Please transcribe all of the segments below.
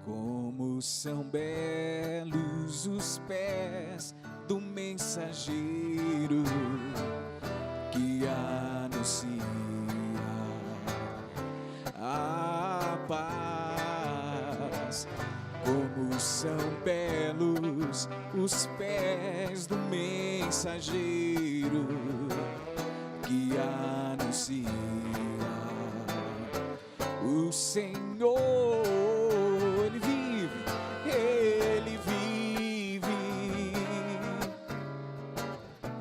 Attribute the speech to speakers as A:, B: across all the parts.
A: Como são belos os pés do mensageiro que anuncia a paz. Como são belos os pés do mensageiro que anuncia o Senhor. Ele vive,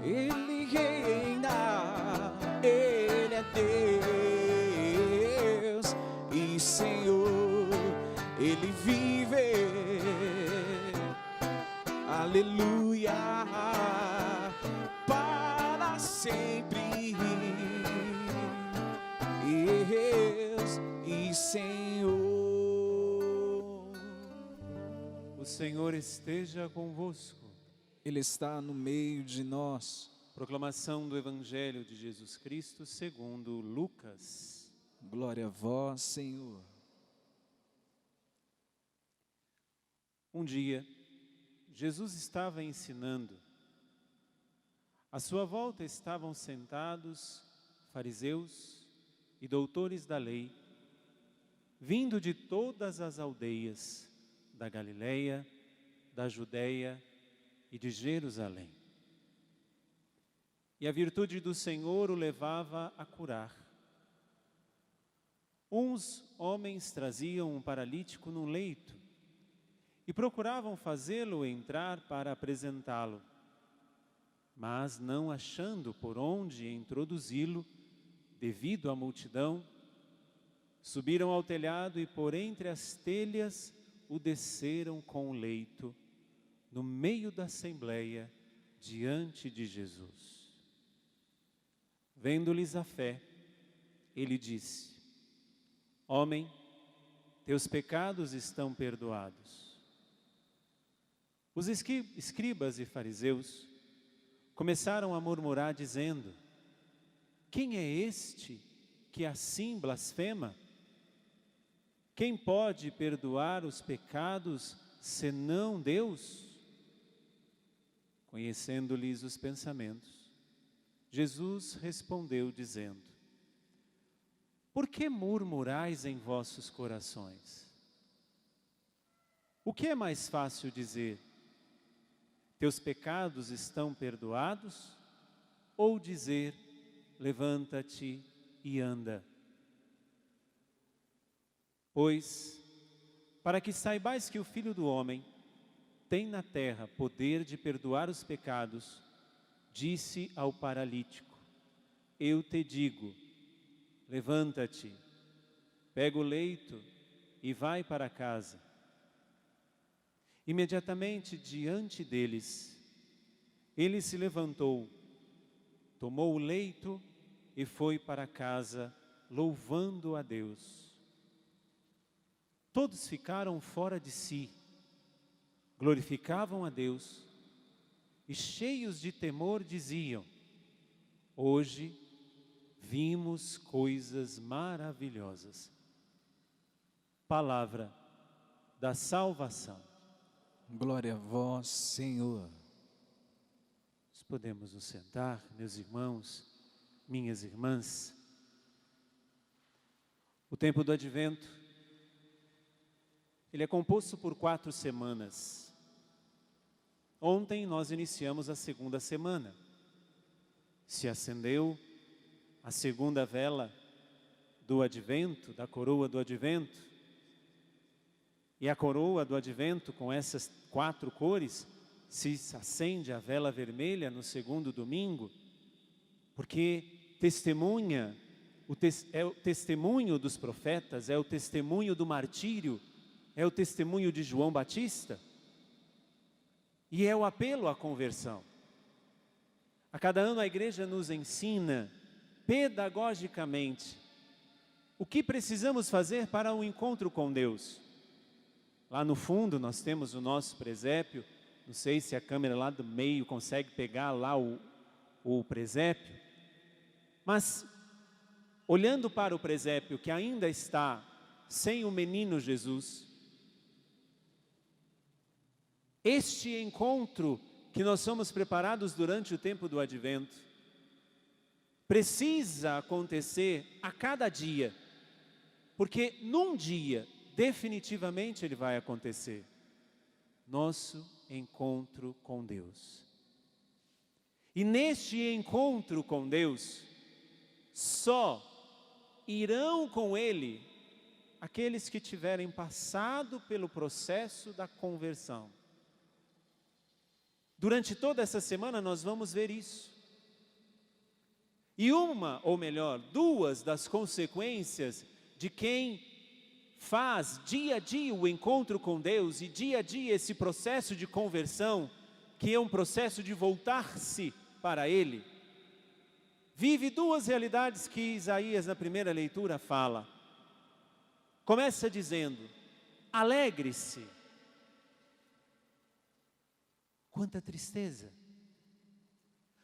A: Ele reina, Ele é Deus e Senhor. Ele vive, aleluia, para sempre. Deus e Senhor.
B: O Senhor esteja convosco.
A: Ele está no meio de nós.
B: Proclamação do Evangelho de Jesus Cristo segundo Lucas.
A: Glória a vós, Senhor.
B: Um dia, Jesus estava ensinando. À sua volta estavam sentados fariseus e doutores da lei, vindo de todas as aldeias da Galileia, da Judeia e de Jerusalém. E a virtude do Senhor o levava a curar. Uns homens traziam um paralítico num leito e procuravam fazê-lo entrar para apresentá-lo, mas não achando por onde introduzi-lo, devido à multidão, subiram ao telhado e por entre as telhas o desceram com o leito, no meio da assembleia, diante de Jesus. Vendo-lhes a fé, ele disse: Homem, teus pecados estão perdoados. Os escribas e fariseus começaram a murmurar dizendo: Quem é este que assim blasfema? Quem pode perdoar os pecados senão Deus? Conhecendo-lhes os pensamentos, Jesus respondeu dizendo: Por que murmurais em vossos corações? O que é mais fácil dizer: Teus pecados estão perdoados? Ou dizer: Levanta-te e anda? Pois, para que saibais que o Filho do Homem tem na terra poder de perdoar os pecados, disse ao paralítico: Eu te digo, levanta-te, pega o leito e vai para casa. Imediatamente diante deles, ele se levantou, tomou o leito e foi para casa, louvando a Deus. Todos ficaram fora de si, glorificavam a Deus e, cheios de temor, diziam: Hoje vimos coisas maravilhosas. Palavra da salvação.
A: Glória a vós, Senhor.
B: Nós podemos nos sentar, meus irmãos, minhas irmãs. O tempo do Advento, ele é composto por 4 semanas. Ontem nós iniciamos a segunda semana. Se acendeu a segunda vela do Advento, da coroa do Advento. E a coroa do Advento, com essas 4 cores, se acende a vela vermelha no segundo domingo, porque testemunha, é o testemunho dos profetas, é o testemunho do martírio, é o testemunho de João Batista e é o apelo à conversão. A cada ano a igreja nos ensina pedagogicamente o que precisamos fazer para um encontro com Deus. Lá no fundo nós temos o nosso presépio, não sei se a câmera lá do meio consegue pegar lá o presépio, mas olhando para o presépio que ainda está sem o menino Jesus, Este encontro que nós somos preparados durante o tempo do Advento precisa acontecer a cada dia, porque num dia, definitivamente ele vai acontecer. Nosso encontro com Deus. E neste encontro com Deus, só irão com Ele aqueles que tiverem passado pelo processo da conversão. Durante toda essa semana nós vamos ver isso. E uma, ou melhor, duas das consequências de quem faz dia a dia o encontro com Deus e dia a dia esse processo de conversão, que é um processo de voltar-se para Ele, vive duas realidades que Isaías na primeira leitura fala. Começa dizendo, alegre-se. Quanta tristeza.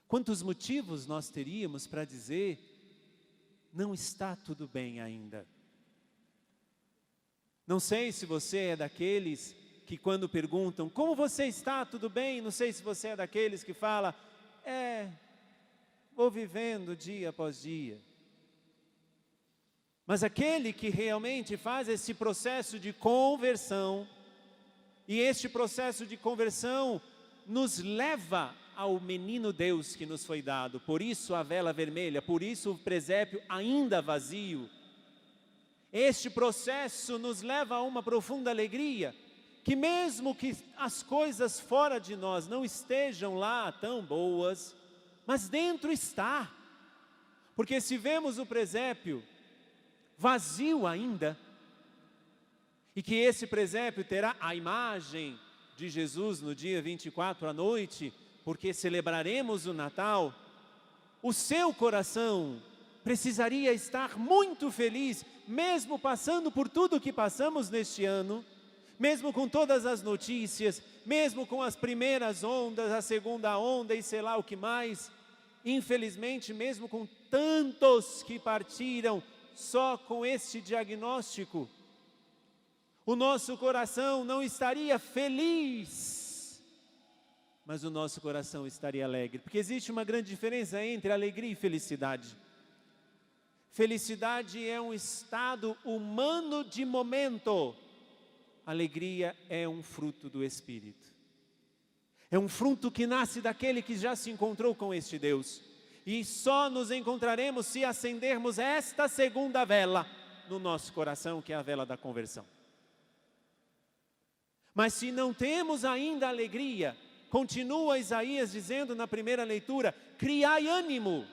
B: Quantos motivos nós teríamos para dizer, não está tudo bem ainda. Não sei se você é daqueles que quando perguntam, como você está, tudo bem? Não sei se você é daqueles que fala, vou vivendo dia após dia. Mas aquele que realmente faz esse processo de conversão, e este processo de conversão nos leva ao menino Deus que nos foi dado, por isso a vela vermelha, por isso o presépio ainda vazio. Este processo nos leva a uma profunda alegria, que mesmo que as coisas fora de nós não estejam lá tão boas, mas dentro está. Porque se vemos o presépio vazio ainda, e que esse presépio terá a imagem de Jesus no dia 24 à noite, porque celebraremos o Natal, o seu coração precisaria estar muito feliz, mesmo passando por tudo que passamos neste ano, mesmo com todas as notícias, mesmo com as primeiras ondas, a segunda onda e sei lá o que mais, infelizmente mesmo com tantos que partiram só com este diagnóstico, o nosso coração não estaria feliz, mas o nosso coração estaria alegre, porque existe uma grande diferença entre alegria e felicidade. Felicidade é um estado humano de momento, alegria é um fruto do Espírito. É um fruto que nasce daquele que já se encontrou com este Deus. E só nos encontraremos se acendermos esta segunda vela no nosso coração, que é a vela da conversão. Mas se não temos ainda alegria, continua Isaías dizendo na primeira leitura, criai ânimo.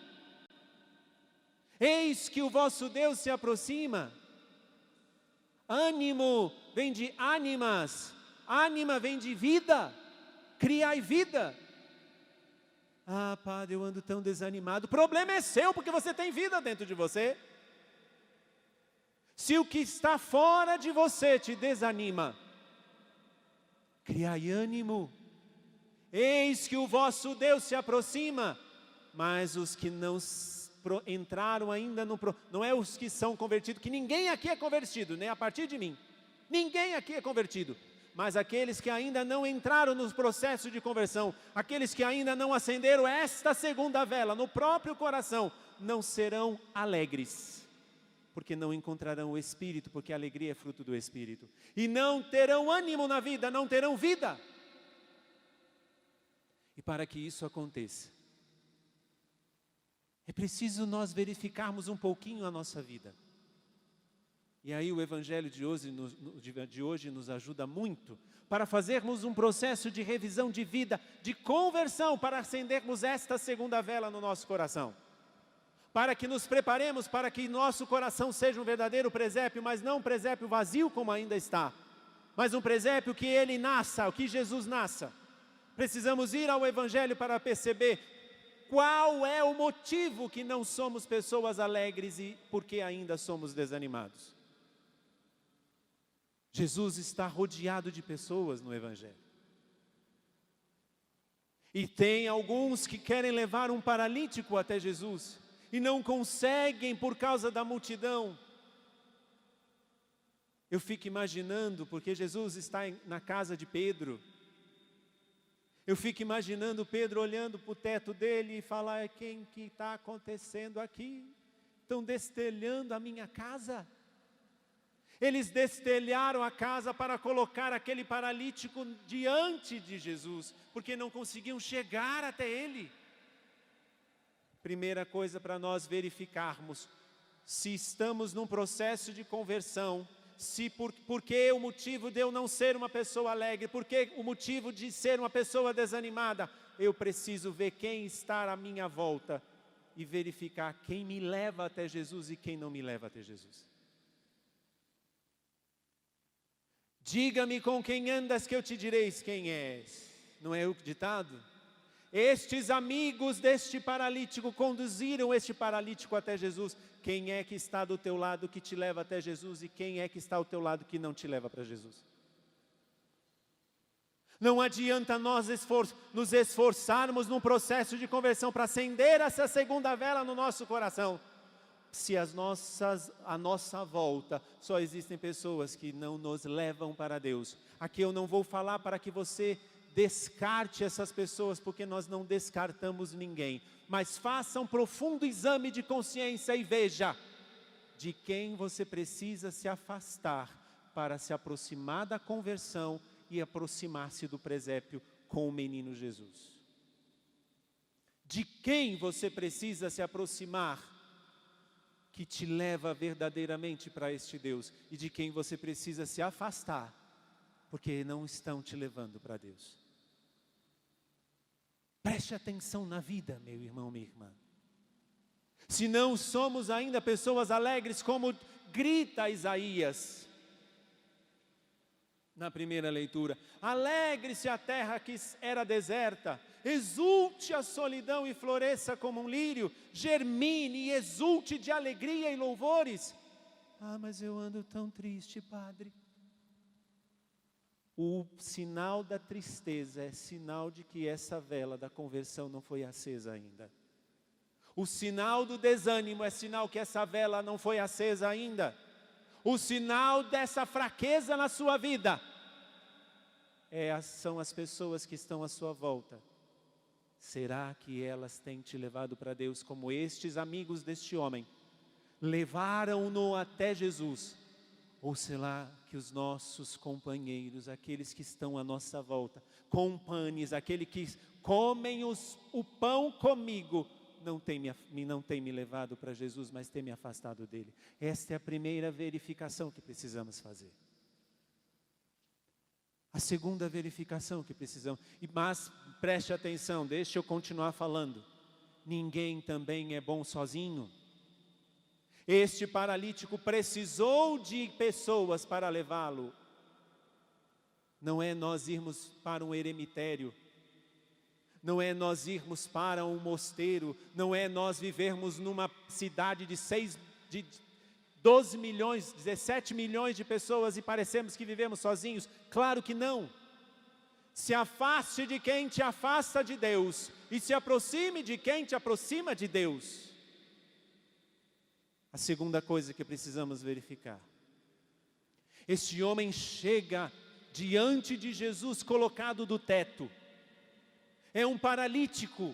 B: Eis que o vosso Deus se aproxima. Ânimo vem de ánimas, ânima vem de vida, criai vida. Ah, padre, eu ando tão desanimado. O problema é seu, porque você tem vida dentro de você. Se o que está fora de você te desanima, criai ânimo. Eis que o vosso Deus se aproxima. Mas os que não entraram ainda não é os que são convertidos, que ninguém aqui é convertido, nem a partir de mim. Ninguém aqui é convertido. Mas aqueles que ainda não entraram no processo de conversão, aqueles que ainda não acenderam esta segunda vela no próprio coração, não serão alegres, porque não encontrarão o Espírito, porque a alegria é fruto do Espírito. E não terão ânimo na vida, não terão vida. E para que isso aconteça, é preciso nós verificarmos um pouquinho a nossa vida. E aí o Evangelho de hoje nos ajuda muito para fazermos um processo de revisão de vida, de conversão, para acendermos esta segunda vela no nosso coração. Para que nos preparemos para que nosso coração seja um verdadeiro presépio, mas não um presépio vazio como ainda está, mas um presépio que ele nasça, que Jesus nasça. Precisamos ir ao Evangelho para perceber qual é o motivo que não somos pessoas alegres e por que ainda somos desanimados. Jesus está rodeado de pessoas no Evangelho. E tem alguns que querem levar um paralítico até Jesus e não conseguem por causa da multidão. Eu fico imaginando, porque Jesus está na casa de Pedro, Eu fico imaginando Pedro olhando para o teto dele e falar: quem que está acontecendo aqui? Estão destelhando a minha casa. Eles destelharam a casa para colocar aquele paralítico diante de Jesus, porque não conseguiam chegar até ele. Primeira coisa para nós verificarmos, se estamos num processo de conversão, porque o motivo de eu não ser uma pessoa alegre, porque o motivo de ser uma pessoa desanimada, eu preciso ver quem está à minha volta e verificar quem me leva até Jesus e quem não me leva até Jesus. Diga-me com quem andas que eu te direis quem és. Não é o ditado? Estes amigos deste paralítico conduziram este paralítico até Jesus. Quem é que está do teu lado que te leva até Jesus e quem é que está ao teu lado que não te leva para Jesus? Não adianta nós nos esforçarmos num processo de conversão para acender essa segunda vela no nosso coração, se à nossa volta só existem pessoas que não nos levam para Deus. Aqui eu não vou falar para que você descarte essas pessoas, porque nós não descartamos ninguém, mas faça um profundo exame de consciência e veja de quem você precisa se afastar para se aproximar da conversão e aproximar-se do presépio com o menino Jesus. De quem você precisa se aproximar que te leva verdadeiramente para este Deus, e de quem você precisa se afastar porque não estão te levando para Deus. Preste atenção na vida, meu irmão, minha irmã. Se não somos ainda pessoas alegres, como grita Isaías na primeira leitura: alegre-se a terra que era deserta, exulte a solidão e floresça como um lírio, germine e exulte de alegria e louvores. Ah, mas eu ando tão triste, padre. O sinal da tristeza é sinal de que essa vela da conversão não foi acesa ainda. O sinal do desânimo é sinal que essa vela não foi acesa ainda. O sinal dessa fraqueza na sua vida são as pessoas que estão à sua volta. Será que elas têm te levado para Deus como estes amigos deste homem levaram-no até Jesus? Ou será que os nossos companheiros, aqueles que estão à nossa volta, companheiros, aqueles que comem o pão comigo, não tem me levado para Jesus, mas tem me afastado dele? Esta é a primeira verificação que precisamos fazer. A segunda verificação que precisamos, mas preste atenção, deixa eu continuar falando. Ninguém também é bom sozinho. Este paralítico precisou de pessoas para levá-lo. Não é nós irmos para um eremitério, não é nós irmos para um mosteiro, não é nós vivermos numa cidade de 12 milhões, 17 milhões de pessoas e parecemos que vivemos sozinhos. Claro que não. Se afaste de quem te afasta de Deus e se aproxime de quem te aproxima de Deus. A segunda coisa que precisamos verificar: este homem chega diante de Jesus colocado do teto. É um paralítico.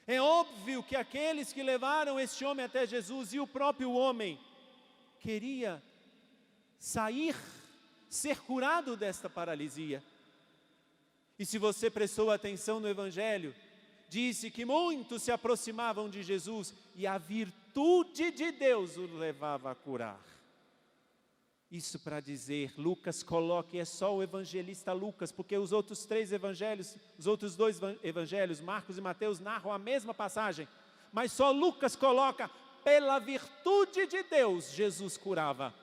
B: É óbvio que aqueles que levaram este homem até Jesus e o próprio homem queria ser curado desta paralisia. E se você prestou atenção no Evangelho, disse que muitos se aproximavam de Jesus e a virtude de Deus o levava a curar. Isso para dizer, Lucas coloca, e é só o evangelista Lucas, porque os outros dois evangelhos, Marcos e Mateus, narram a mesma passagem, mas só Lucas coloca, pela virtude de Deus, Jesus curava.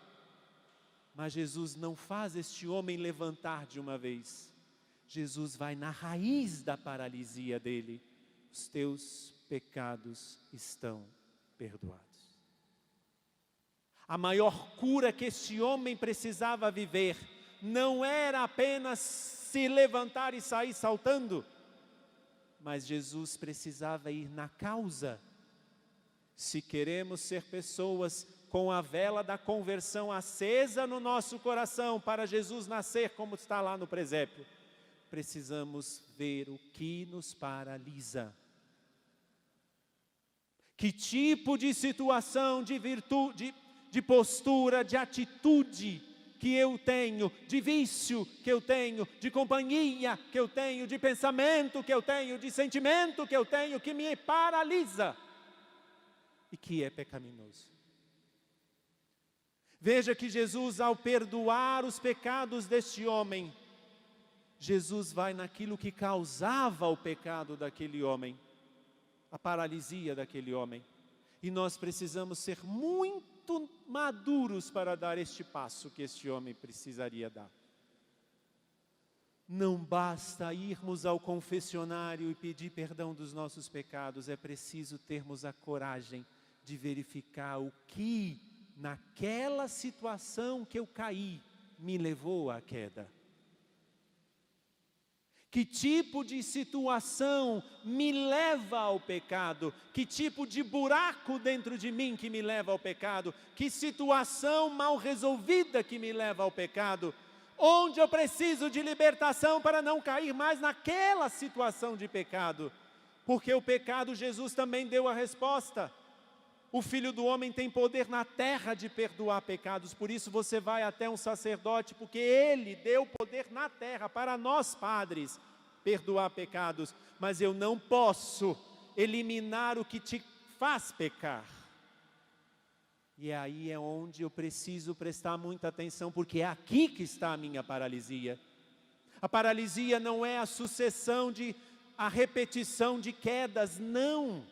B: Mas Jesus não faz este homem levantar de uma vez. Jesus vai na raiz da paralisia dele. Os teus pecados estão perdoados. A maior cura que este homem precisava viver não era apenas se levantar e sair saltando, mas Jesus precisava ir na causa. Se queremos ser pessoas com a vela da conversão acesa no nosso coração para Jesus nascer como está lá no presépio, precisamos ver o que nos paralisa. Que tipo de situação, de virtude, de postura, de atitude que eu tenho, de vício que eu tenho, de companhia que eu tenho, de pensamento que eu tenho, de sentimento que eu tenho, que me paralisa e que é pecaminoso. Veja que Jesus, ao perdoar os pecados deste homem, Jesus vai naquilo que causava o pecado daquele homem, a paralisia daquele homem. E nós precisamos ser muito maduros para dar este passo que este homem precisaria dar. Não basta irmos ao confessionário e pedir perdão dos nossos pecados, é preciso termos a coragem de verificar o que naquela situação que eu caí me levou à queda. Que tipo de situação me leva ao pecado? Que tipo de buraco dentro de mim que me leva ao pecado? Que situação mal resolvida que me leva ao pecado? Onde eu preciso de libertação para não cair mais naquela situação de pecado? Porque o pecado, Jesus também deu a resposta. O Filho do Homem tem poder na terra de perdoar pecados, por isso você vai até um sacerdote, porque ele deu poder na terra para nós padres perdoar pecados, mas eu não posso eliminar o que te faz pecar. E aí é onde eu preciso prestar muita atenção, porque é aqui que está a minha paralisia. A paralisia não é a sucessão a repetição de quedas, não.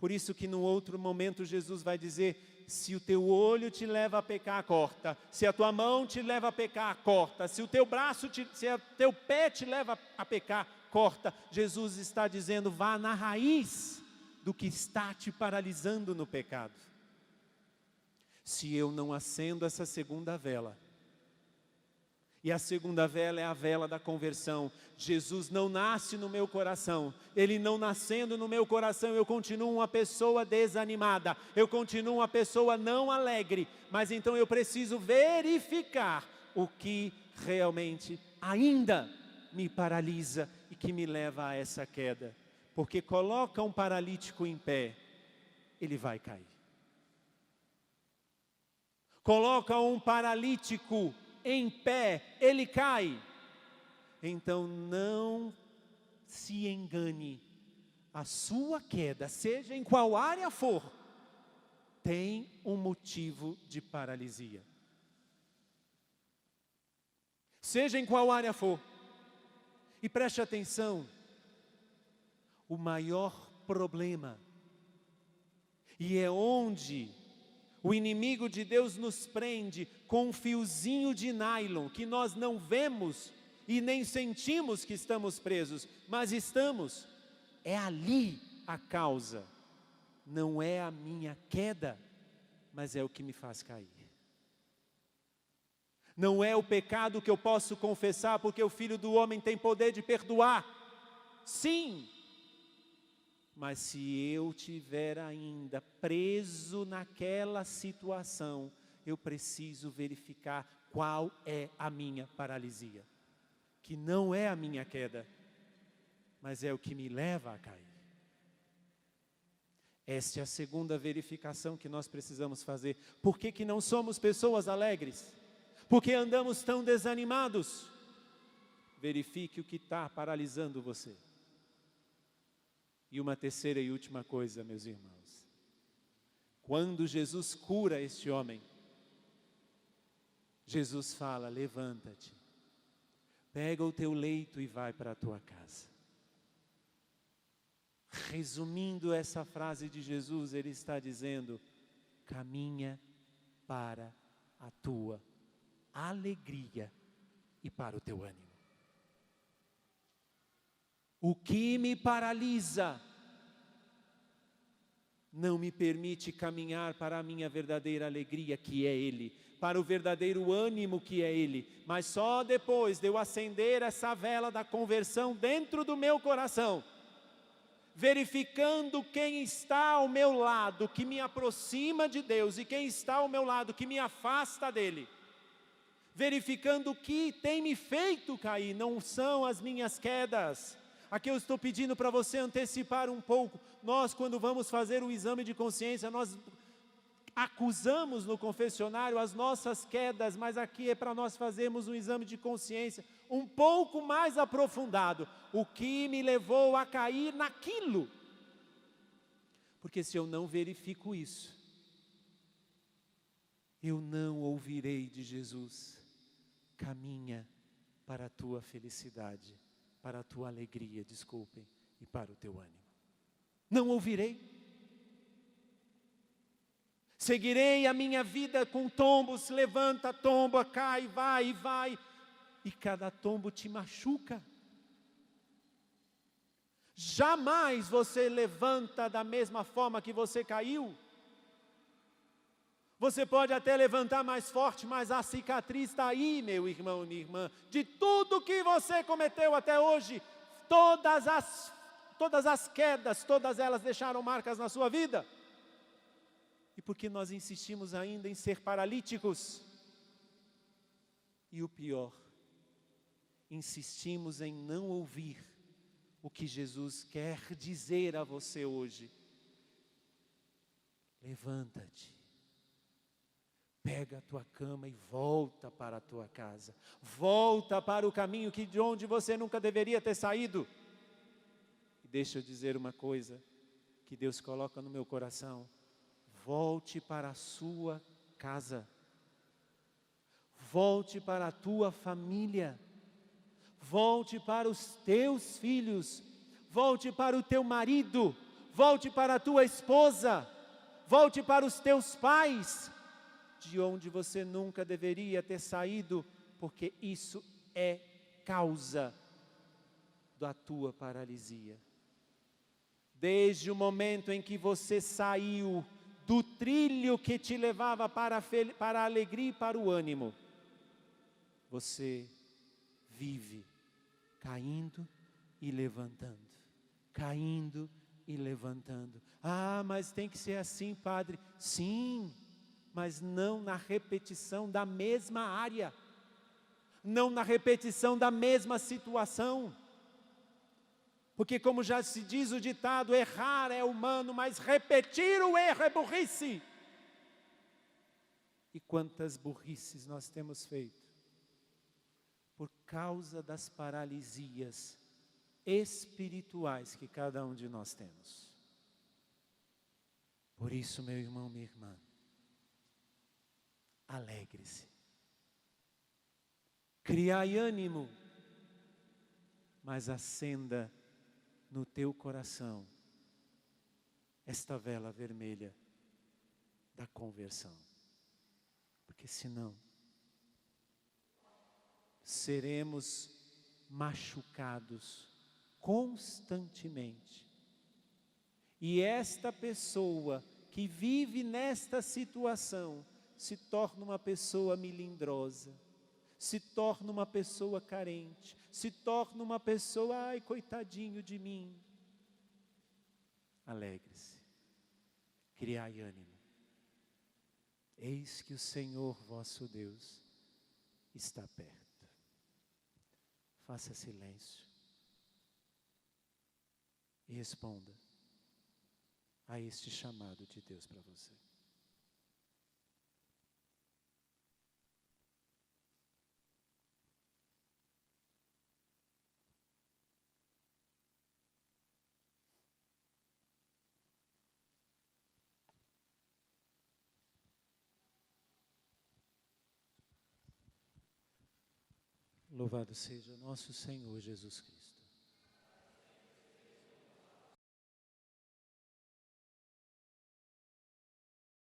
B: Por isso que num outro momento Jesus vai dizer, se o teu olho te leva a pecar, corta. Se a tua mão te leva a pecar, corta. Se o teu teu pé te leva a pecar, corta. Jesus está dizendo, vá na raiz do que está te paralisando no pecado. Se eu não acendo essa segunda vela, e a segunda vela é a vela da conversão. Jesus não nasce no meu coração. Ele não nascendo no meu coração, eu continuo uma pessoa desanimada. Eu continuo uma pessoa não alegre. Mas então eu preciso verificar o que realmente ainda me paralisa e que me leva a essa queda. Porque coloca um paralítico em pé, ele vai cair. Coloca um paralítico em pé, ele cai. Então não se engane, a sua queda, seja em qual área for, tem um motivo de paralisia. Seja em qual área for. E preste atenção, o maior problema, e é onde o inimigo de Deus nos prende com um fiozinho de nylon, que nós não vemos e nem sentimos que estamos presos, mas estamos. É ali a causa. Não é a minha queda, mas é o que me faz cair. Não é o pecado que eu posso confessar, porque o Filho do Homem tem poder de perdoar. Sim. Mas se eu estiver ainda preso naquela situação, eu preciso verificar qual é a minha paralisia. Que não é a minha queda, mas é o que me leva a cair. Esta é a segunda verificação que nós precisamos fazer. Por que não somos pessoas alegres? Por que andamos tão desanimados? Verifique o que está paralisando você. E uma terceira e última coisa, meus irmãos. Quando Jesus cura este homem, Jesus fala, levanta-te, pega o teu leito e vai para a tua casa. Resumindo essa frase de Jesus, ele está dizendo, caminha para a tua alegria e para o teu ânimo. O que me paralisa não me permite caminhar para a minha verdadeira alegria, que é Ele, para o verdadeiro ânimo, que é Ele. Mas só depois de eu acender essa vela da conversão dentro do meu coração, verificando quem está ao meu lado, que me aproxima de Deus, e quem está ao meu lado, que me afasta dEle, verificando o que tem me feito cair, não são as minhas quedas. Aqui eu estou pedindo para você antecipar um pouco. Nós, quando vamos fazer o exame de consciência, nós acusamos no confessionário as nossas quedas, mas aqui é para nós fazermos um exame de consciência um pouco mais aprofundado. O que me levou a cair naquilo? Porque se eu não verifico isso, eu não ouvirei de Jesus: caminha para a tua felicidade, para a tua alegria, desculpem, e para o teu ânimo. Não ouvirei. Seguirei a minha vida com tombos, levanta, tomba, cai, vai e vai. E cada tombo te machuca. Jamais você levanta da mesma forma que você caiu. Você pode até levantar mais forte, mas a cicatriz está aí, meu irmão e minha irmã. De tudo que você cometeu até hoje, todas as quedas, todas elas deixaram marcas na sua vida. E porque nós insistimos ainda em ser paralíticos. E o pior, insistimos em não ouvir o que Jesus quer dizer a você hoje. Levanta-te, pega a tua cama e volta para a tua casa. Volta para o caminho de onde você nunca deveria ter saído. E deixa eu dizer uma coisa que Deus coloca no meu coração. Volte para a sua casa. Volte para a tua família. Volte para os teus filhos. Volte para o teu marido. Volte para a tua esposa. Volte para os teus pais, de onde você nunca deveria ter saído, porque isso é causa da tua paralisia. Desde o momento em que você saiu do trilho que te levava para a alegria e para o ânimo, você vive caindo e levantando, caindo e levantando. Ah, mas tem que ser assim, padre. Sim, mas não na repetição da mesma área, não na repetição da mesma situação. Porque como já se diz o ditado, errar é humano, mas repetir o erro é burrice. E quantas burrices nós temos feito por causa das paralisias espirituais que cada um de nós temos. Por isso, meu irmão, minha irmã, alegre-se, criai ânimo, mas acenda no teu coração esta vela vermelha da conversão, porque senão seremos machucados constantemente. E esta pessoa que vive nesta situação se torna uma pessoa melindrosa, se torna uma pessoa carente, se torna uma pessoa, ai, coitadinho de mim. Alegre-se, criai ânimo. Eis que o Senhor vosso Deus está perto. Faça silêncio e responda a este chamado de Deus para você. Louvado seja nosso Senhor Jesus Cristo.